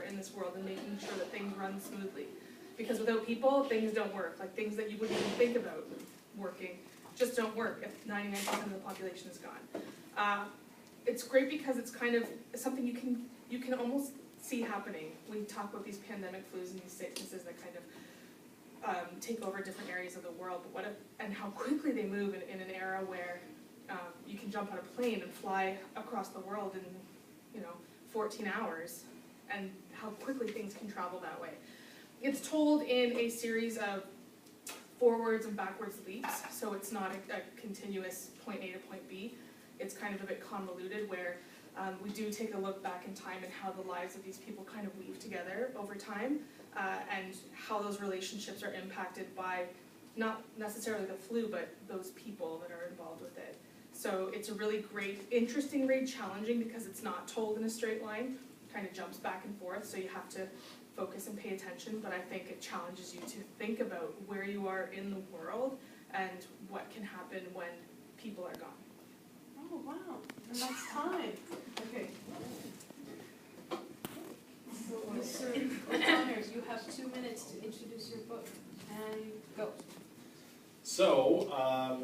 part in this world in making sure that things run smoothly. Because without people, things don't work. Like things that you wouldn't even think about working just don't work if 99% of the population is gone. It's great because it's kind of something you can almost see happening. We talk about these pandemic flus and these sicknesses that kind of take over different areas of the world, but and how quickly they move in an era where you can jump on a plane and fly across the world in 14 hours, and how quickly things can travel that way. It's told in a series of forwards and backwards leaps, so it's not a continuous point A to point B. It's kind of a bit convoluted where we do take a look back in time and how the lives of these people kind of weave together over time, and how those relationships are impacted by not necessarily the flu, but those people that are involved with it. So it's a really great, interesting read, challenging because it's not told in a straight line, it kind of jumps back and forth, so you have to focus and pay attention, but I think it challenges you to think about where you are in the world and what can happen when people are gone. Oh, wow. And that's time. Okay. So, Mr. O'Connors, you have 2 minutes to introduce your book. And go. So,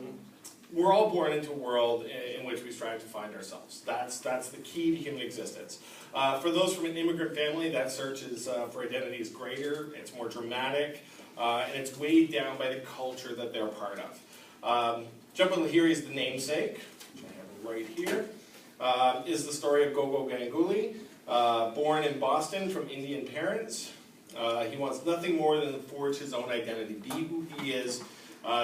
we're all born into a world in which we strive to find ourselves. That's the key to human existence. For those from an immigrant family, that search is, for identity is greater, it's more dramatic, and it's weighed down by the culture that they're part of. Jhumpa Lahiri is the namesake, which I have right here, is the story of Gogo Ganguly, born in Boston from Indian parents. He wants nothing more than to forge his own identity, be who he is,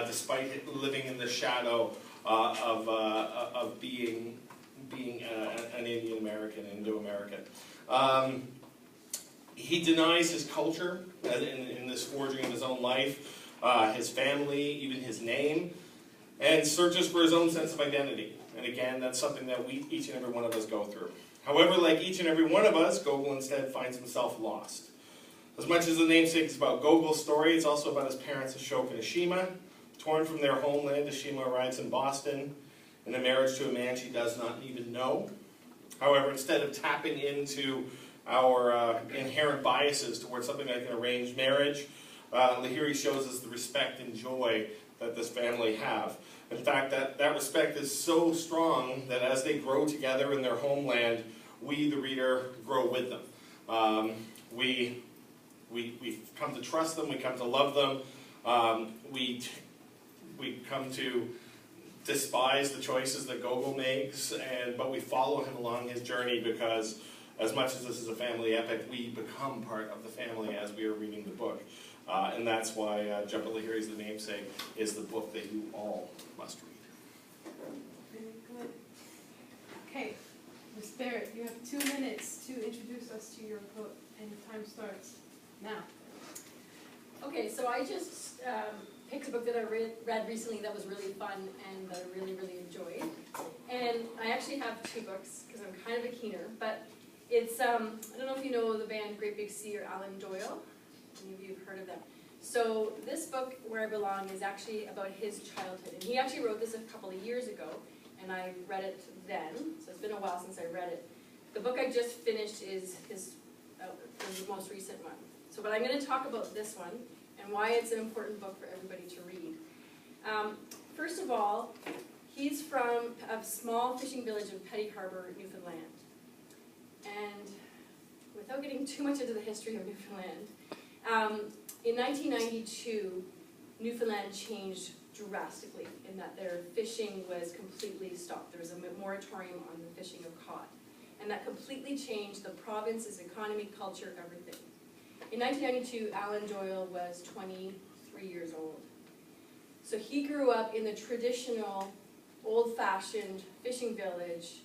despite living in the shadow of being an Indian American, Indo-American. He denies his culture in this forging of his own life, his family, even his name, and searches for his own sense of identity. And again, that's something that each and every one of us go through. However, like each and every one of us, Gogol instead finds himself lost. As much as the namesake is about Gogol's story, it's also about his parents Ashok and Ashima. Torn from their homeland, Ashima arrives in Boston in a marriage to a man she does not even know. However, instead of tapping into our inherent biases towards something like an arranged marriage, Lahiri shows us the respect and joy that this family have. In fact, that respect is so strong that as they grow together in their homeland, we, the reader, grow with them. We come to trust them, we come to love them, we come to despise the choices that Gogol makes, but we follow him along his journey because as much as this is a family epic, we become part of the family as we are reading the book. And that's why Jhumpa Lahiri's The Namesake is the book that you all must read. Very good. Okay, Ms. Barrett, you have 2 minutes to introduce us to your book, and your time starts now. Okay, so I just picked a book that I read recently that was really fun and that I really, really enjoyed. And I actually have 2 books because I'm kind of a keener, but it's, I don't know if you know the band Great Big Sea or Alan Doyle. Any of you have heard of them. So this book, Where I Belong, is actually about his childhood. And he actually wrote this a couple of years ago, and I read it then, so it's been a while since I read it. The book I just finished is the most recent one. So, but I'm going to talk about this one and why it's an important book for everybody to read. First of all, he's from a small fishing village in Petty Harbour, Newfoundland. And without getting too much into the history of Newfoundland, in 1992, Newfoundland changed drastically in that their fishing was completely stopped. There was a moratorium on the fishing of cod. And that completely changed the province's economy, culture, everything. In 1992, Alan Doyle was 23 years old. So he grew up in the traditional, old-fashioned fishing village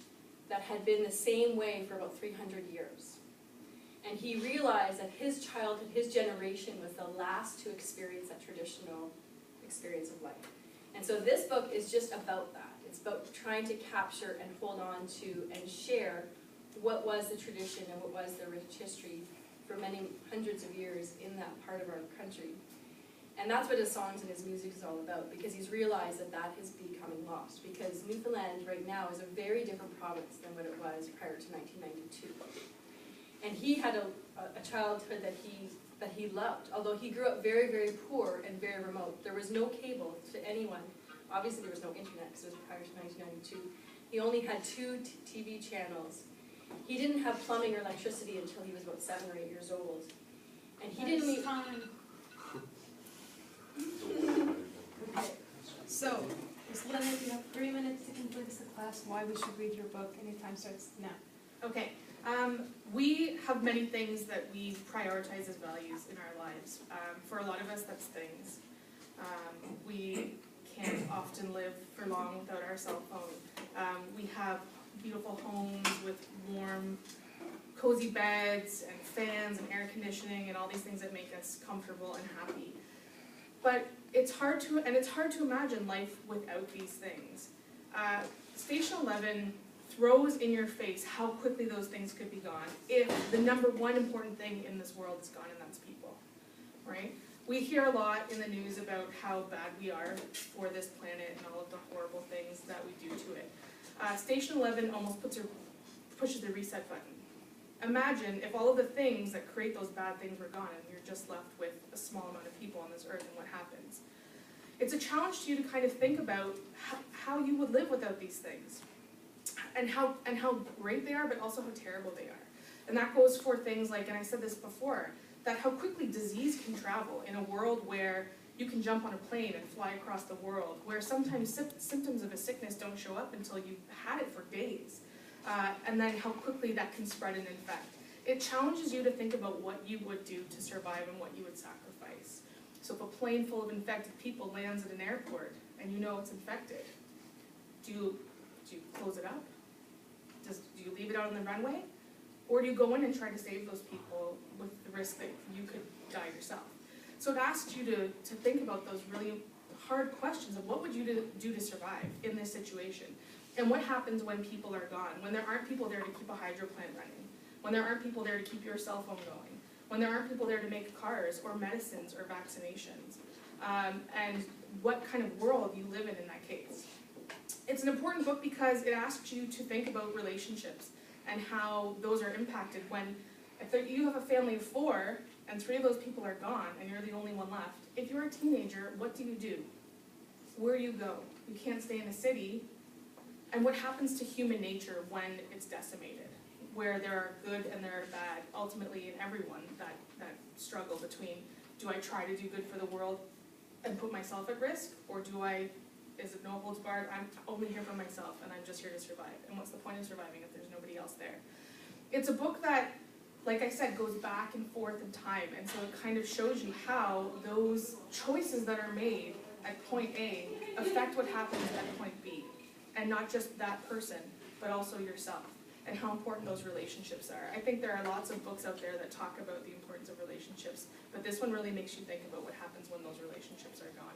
that had been the same way for about 300 years. And he realized that his childhood, his generation, was the last to experience that traditional experience of life. And so this book is just about that. It's about trying to capture and hold on to and share what was the tradition and what was the rich history for many hundreds of years in that part of our country. And that's what his songs and his music is all about, because he's realized that that is becoming lost, because Newfoundland right now is a very different province than what it was prior to 1992. And he had a childhood that he loved. Although he grew up very, very poor and very remote. There was no cable to anyone. Obviously there was no internet because it was prior to 1992. He only had 2 TV channels. He didn't have plumbing or electricity until he was about 7 or 8 years old. And he didn't That's meet... time. Okay, so, Ms. Leonard, you have 3 minutes to convince the class why we should read your book, and your time starts now. Okay, we have many things that we prioritize as values in our lives. For a lot of us, that's things. We can't often live for long without our cell phone. We have beautiful homes with warm, cozy beds and fans and air conditioning and all these things that make us comfortable and happy. But it's hard to imagine life without these things. Station 11 throws in your face how quickly those things could be gone if the number one important thing in this world is gone, and that's people, right? We hear a lot in the news about how bad we are for this planet and all of the horrible things that we do to it. Station 11 almost pushes the reset button. Imagine if all of the things that create those bad things were gone and you're just left with a small amount of people on this earth and what happens. It's a challenge to you to kind of think about how you would live without these things and how great they are, but also how terrible they are. And that goes for things like, and I said this before, that how quickly disease can travel in a world where you can jump on a plane and fly across the world, where sometimes symptoms of a sickness don't show up until you've had it for days. And then how quickly that can spread and infect. It challenges you to think about what you would do to survive and what you would sacrifice. So if a plane full of infected people lands at an airport and you know it's infected, do you close it up? Do you leave it out on the runway? Or do you go in and try to save those people with the risk that you could die yourself? So it asks you to think about those really hard questions of what would you do to survive in this situation? And what happens when people are gone? When there aren't people there to keep a hydro plant running? When there aren't people there to keep your cell phone going? When there aren't people there to make cars or medicines or vaccinations? And what kind of world you live in that case? It's an important book because it asks you to think about relationships and how those are impacted when, if you have a family of 4 and 3 of those people are gone and you're the only one left. If you're a teenager, what do you do? Where do you go? You can't stay in a city. And what happens to human nature when it's decimated? Where there are good and there are bad, ultimately in everyone, that struggle between, do I try to do good for the world and put myself at risk? Or is it no holds barred, I'm only here for myself and I'm just here to survive? And what's the point of surviving if there's nobody else there? It's a book that, like I said, goes back and forth in time, and so it kind of shows you how those choices that are made at point A affect what happens at point B. And not just that person, but also yourself, and how important those relationships are. I think there are lots of books out there that talk about the importance of relationships, but this one really makes you think about what happens when those relationships are gone,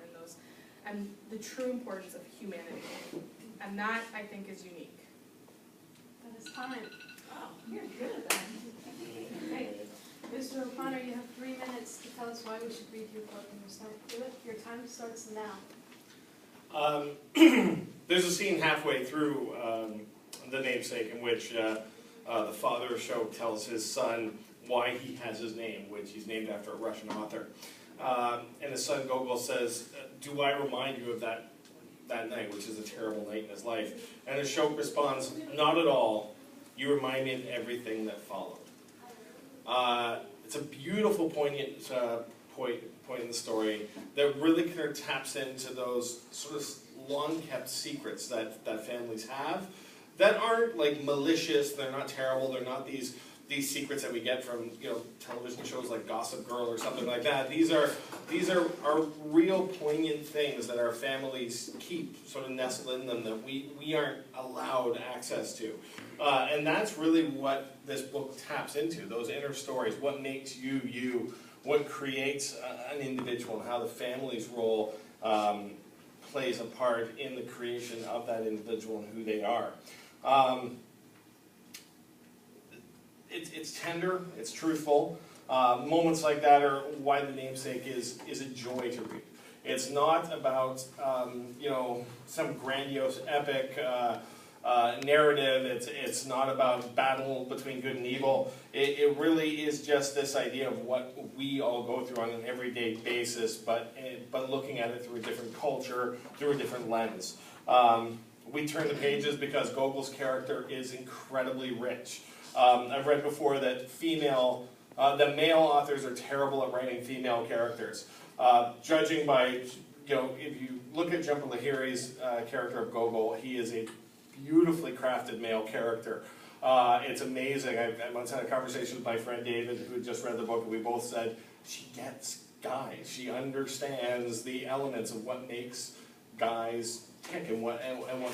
and the true importance of humanity. And that, I think, is unique. That is time. Wow, you're good at that. Okay. Mr. O'Connor, you have 3 minutes to tell us why we should read your book, and your time starts now. There's a scene halfway through The Namesake in which the father of Ashok tells his son why he has his name, which he's named after a Russian author. And his son Gogol says, do I remind you of that night, which is a terrible night in his life? And Ashok responds, not at all. You remind me of everything that followed. It's a beautiful, poignant point in the story that really kind of taps into those sort of long-kept secrets that families have that aren't like malicious, they're not terrible, they're not these secrets that we get from television shows like Gossip Girl or something like that. These are real poignant things that our families keep sort of nestled in them that we aren't allowed access to. And that's really what this book taps into, those inner stories, what makes you you, what creates an individual, and how the family's role plays a part in the creation of that individual and who they are. It's tender, it's truthful. Moments like that are why The Namesake is a joy to read. It's not about some grandiose epic narrative. It's not about battle between good and evil. It really is just this idea of what we all go through on an everyday basis, but looking at it through a different culture, through a different lens. We turn the pages because Gogol's character is incredibly rich. I've read before that the male authors are terrible at writing female characters. Judging by, if you look at Jhumpa Lahiri's character of Gogol, he is a beautifully crafted male character. It's amazing. I once had a conversation with my friend David, who had just read the book, and we both said, she gets guys. She understands the elements of what makes guys tick and what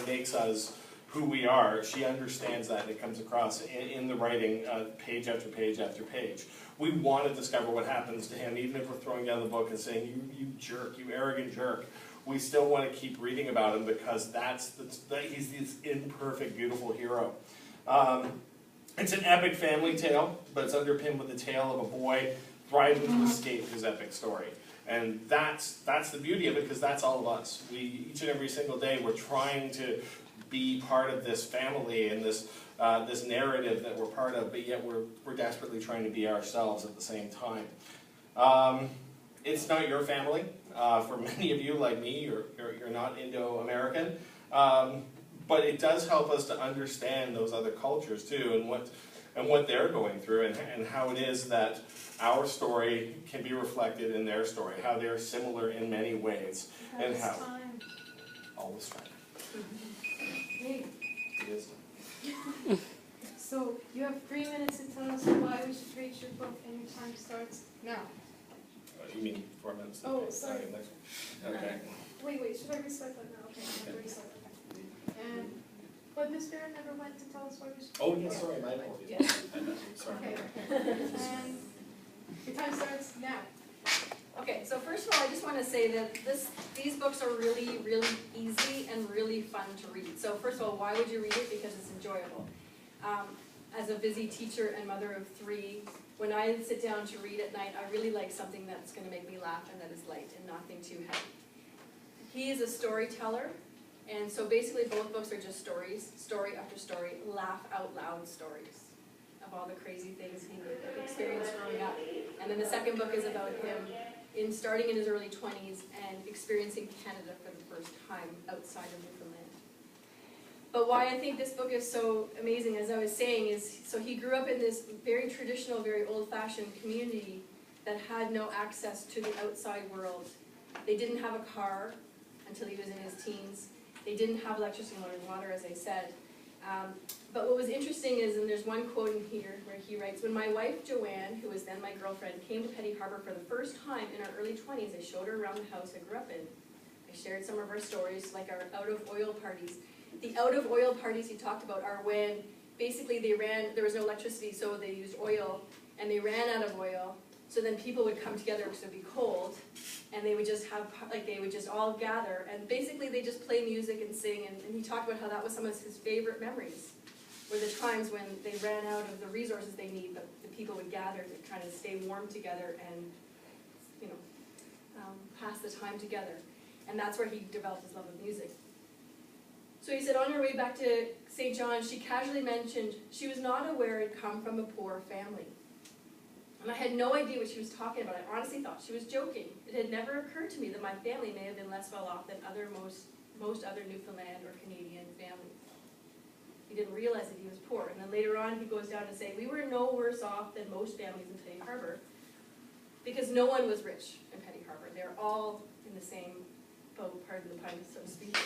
makes us who we are. She understands that, and it comes across in the writing, page after page after page. We want to discover what happens to him, even if we're throwing down the book and saying, you jerk, you arrogant jerk. We still want to keep reading about him because he's this imperfect, beautiful hero. It's an epic family tale, but it's underpinned with the tale of a boy thriving to escape his epic story. And that's the beauty of it, because that's all of us. Each and every single day, we're trying to be part of this family and this narrative that we're part of, but yet we're desperately trying to be ourselves at the same time. It's not your family. For many of you, like me, you're not Indo-American. But it does help us to understand those other cultures too, and what they're going through, and how it is that our story can be reflected in their story, how they're similar in many ways, and how always time. Hey, It is. so you have 3 minutes to tell us why we should read your book, and your time starts now. You mean 4 minutes? Oh, sorry. Okay. Wait, should I restart that now? Okay, I'm gonna restart, okay. And, but Miss Barrett never went to tell us why we should. Oh, yes, sorry, my apologies. Sorry. Okay, and your time starts now. Okay, so first of all, I just want to say that these books are really, really easy and really fun to read. So first of all, why would you read it? Because it's enjoyable. As a busy teacher and mother of 3, when I sit down to read at night, I really like something that's going to make me laugh and that is light and nothing too heavy. He is a storyteller, and so basically both books are just stories, story after story, laugh out loud stories of all the crazy things he experienced growing up. And then the second book is about him starting in his early 20s and experiencing Canada for the first time outside of Newfoundland. But why I think this book is so amazing, as I was saying, is so he grew up in this very traditional, very old-fashioned community that had no access to the outside world. They didn't have a car until he was in his teens. They didn't have electricity and water, as I said. But what was interesting is, and there's one quote in here where he writes, "When my wife Joanne, who was then my girlfriend, came to Petty Harbour for the first time in our early 20s, I showed her around the house I grew up in. I shared some of our stories, like our out-of-oil parties." The out-of-oil parties he talked about are when basically there was no electricity, so they used oil, and they ran out of oil, so then people would come together because it would be cold, and they would just they would just all gather, and basically they just play music and sing, and he talked about how that was some of his favorite memories, were the times when they ran out of the resources they need, but the people would gather to kind of stay warm together and, pass the time together. And that's where he developed his love of music. So he said, on her way back to St. John, she casually mentioned she was not aware I'd come from a poor family. And I had no idea what she was talking about. I honestly thought she was joking. It had never occurred to me that my family may have been less well off than most other Newfoundland or Canadian families. He didn't realize that he was poor. And then later on, he goes down to say, we were no worse off than most families in Petty Harbour, because no one was rich in Petty Harbour. They're all in the same boat, pardon the pun, so to speak.